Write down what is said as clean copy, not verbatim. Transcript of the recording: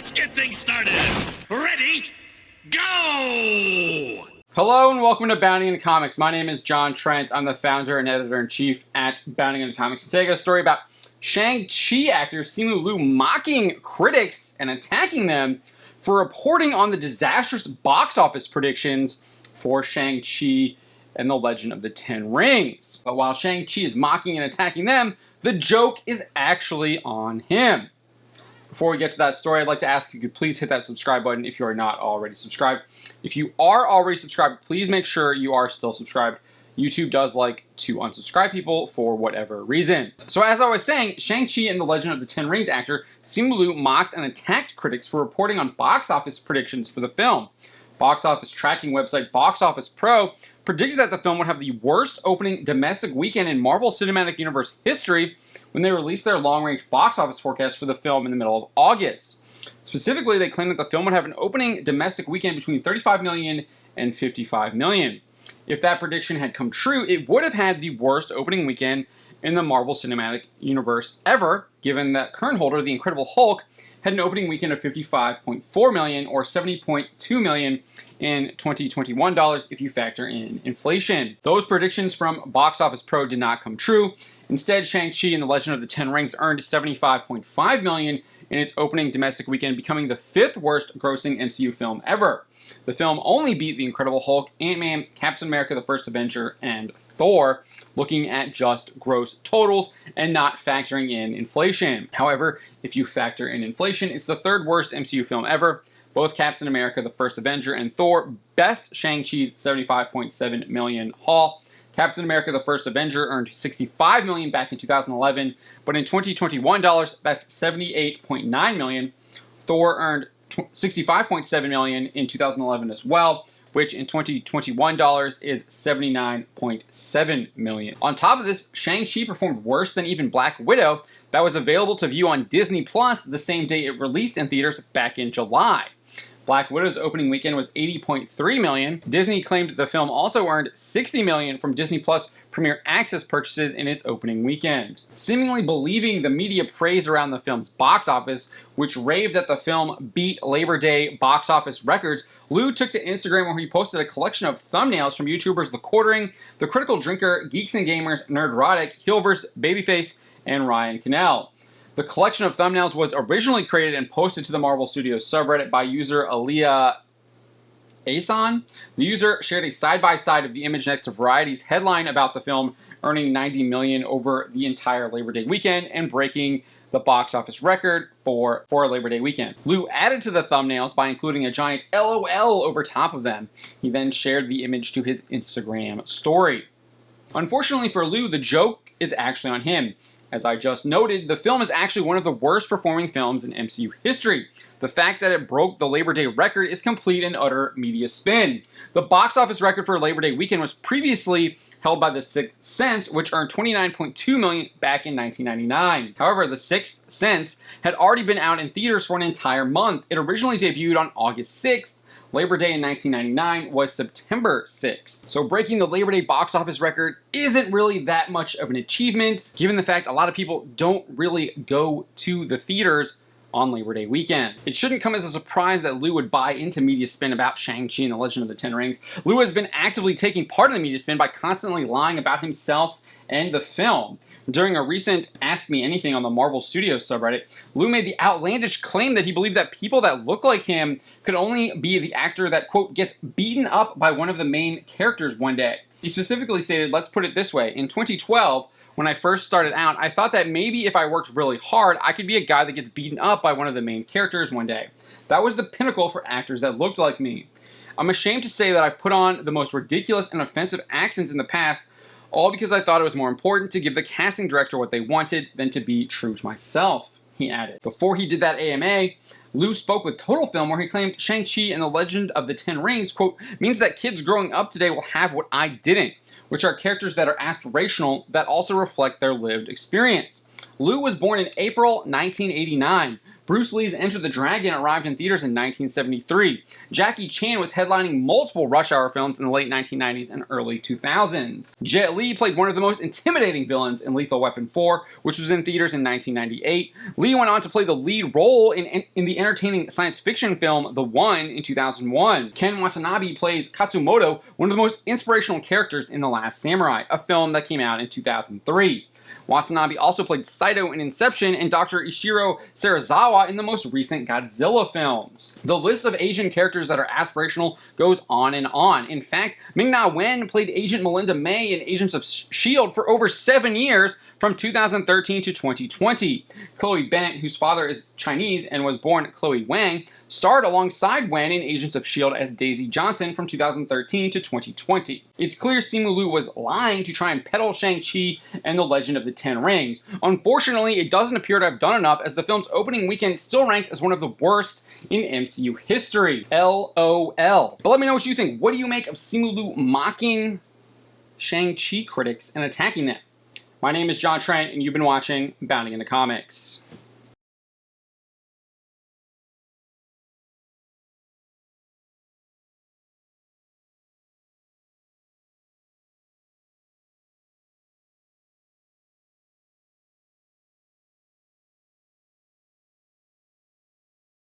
Let's get things started. Ready? Go! Hello and welcome to Bounding Into Comics. My name is John Trent. I'm the founder and editor-in-chief at Bounding Into Comics. Today I got a story about Shang-Chi actor Simu mocking critics and attacking them for reporting on the disastrous box office predictions for Shang-Chi and the Legend of the Ten Rings. But while Shang-Chi is mocking and attacking them, the joke is actually on him. Before we get to that story, I'd like to ask if you could please hit that subscribe button if you are not already subscribed. If you are already subscribed, please make sure you are still subscribed. YouTube does like to unsubscribe people for whatever reason. So as I was saying, Shang-Chi and the Legend of the Ten Rings actor Simu mocked and attacked critics for reporting on box office predictions for the film. Box office tracking website Box Office Pro predicted that the film would have the worst opening domestic weekend in Marvel Cinematic Universe history when they released their long-range box office forecast for the film in the middle of August. Specifically, they claimed that the film would have an opening domestic weekend between $35 million and $55 million. If that prediction had come true, it would have had the worst opening weekend in the Marvel Cinematic Universe ever, given that current holder, The Incredible Hulk, had an opening weekend of $55.4 million or $70.2 million in 2021 dollars if you factor in inflation. Those predictions from Box Office Pro did not come true. Instead, Shang-Chi and the Legend of the Ten Rings earned $75.5 million in its opening domestic weekend, becoming the fifth worst grossing MCU film ever. The film only beat The Incredible Hulk, Ant-Man, Captain America, The First Avenger, and Thor, looking at just gross totals and not factoring in inflation. However, if you factor in inflation, it's the third worst MCU film ever. Both Captain America, The First Avenger, and Thor best Shang-Chi's $75.7 million haul. Captain America, The First Avenger earned $65 million back in 2011, but in 2021 dollars, that's $78.9 million. Thor earned $65.7 million in 2011 as well, which in 2021 dollars is $79.7 million. On top of this, Shang-Chi performed worse than even Black Widow, that was available to view on Disney Plus the same day it released in theaters back in July. Black Widow's opening weekend was $80.3 million. Disney claimed the film also earned $60 million from Disney Plus Premier Access purchases in its opening weekend. Seemingly believing the media praise around the film's box office, which raved that the film beat Labor Day box office records, Liu took to Instagram where he posted a collection of thumbnails from YouTubers The Quartering, The Critical Drinker, Geeks and Gamers, Nerdrotic, Hilverse, Babyface, and Ryan Cannell. The collection of thumbnails was originally created and posted to the Marvel Studios subreddit by user Aaliyah Asan. The user shared a side-by-side of the image next to Variety's headline about the film earning $90 million over the entire Labor Day weekend and breaking the box office record for Labor Day weekend. Liu added to the thumbnails by including a giant LOL over top of them. He then shared the image to his Instagram story. Unfortunately for Liu, the joke is actually on him. As I just noted, the film is actually one of the worst performing films in MCU history. The fact that it broke the Labor Day record is complete and utter media spin. The box office record for Labor Day weekend was previously held by The Sixth Sense, which earned $29.2 million back in 1999. However, The Sixth Sense had already been out in theaters for an entire month. It originally debuted on August 6th. Labor Day in 1999 was September 6th. So breaking the Labor Day box office record isn't really that much of an achievement, given the fact a lot of people don't really go to the theaters on Labor Day weekend. It shouldn't come as a surprise that Liu would buy into media spin about Shang-Chi and the Legend of the Ten Rings. Liu has been actively taking part in the media spin by constantly lying about himself and the film. During a recent Ask Me Anything on the Marvel Studios subreddit, Liu made the outlandish claim that he believed that people that look like him could only be the actor that, quote, gets beaten up by one of the main characters one day. He specifically stated, let's put it this way, in 2012, when I first started out, I thought that maybe if I worked really hard, I could be a guy that gets beaten up by one of the main characters one day. That was the pinnacle for actors that looked like me. I'm ashamed to say that I've put on the most ridiculous and offensive accents in the past, all because I thought it was more important to give the casting director what they wanted than to be true to myself, he added. Before he did that AMA, Liu spoke with Total Film where he claimed Shang-Chi and the Legend of the Ten Rings, quote, means that kids growing up today will have what I didn't, which are characters that are aspirational that also reflect their lived experience. Liu was born in April 1989. Bruce Lee's Enter the Dragon arrived in theaters in 1973. Jackie Chan was headlining multiple Rush Hour films in the late 1990s and early 2000s. Jet Li played one of the most intimidating villains in Lethal Weapon 4, which was in theaters in 1998. Lee went on to play the lead role in the entertaining science fiction film The One in 2001. Ken Watanabe plays Katsumoto, one of the most inspirational characters in The Last Samurai, a film that came out in 2003. Watanabe also played Saito in Inception and Dr. Ishiro Serizawa in the most recent Godzilla films. The list of Asian characters that are aspirational goes on and on. In fact, Ming-Na Wen played Agent Melinda May in Agents of S.H.I.E.L.D. for over 7 years, from 2013 to 2020. Chloe Bennett, whose father is Chinese and was born Chloe Wang, starred alongside Wen in Agents of S.H.I.E.L.D. as Daisy Johnson from 2013 to 2020. It's clear Simu Liu was lying to try and peddle Shang-Chi and the Legend of the Ten Rings. Unfortunately, it doesn't appear to have done enough, as the film's opening weekend still ranks as one of the worst in MCU history. LOL. But let me know what you think. What do you make of Simu Liu mocking Shang-Chi critics and attacking them? My name is John Trent, and you've been watching Bounding into Comics.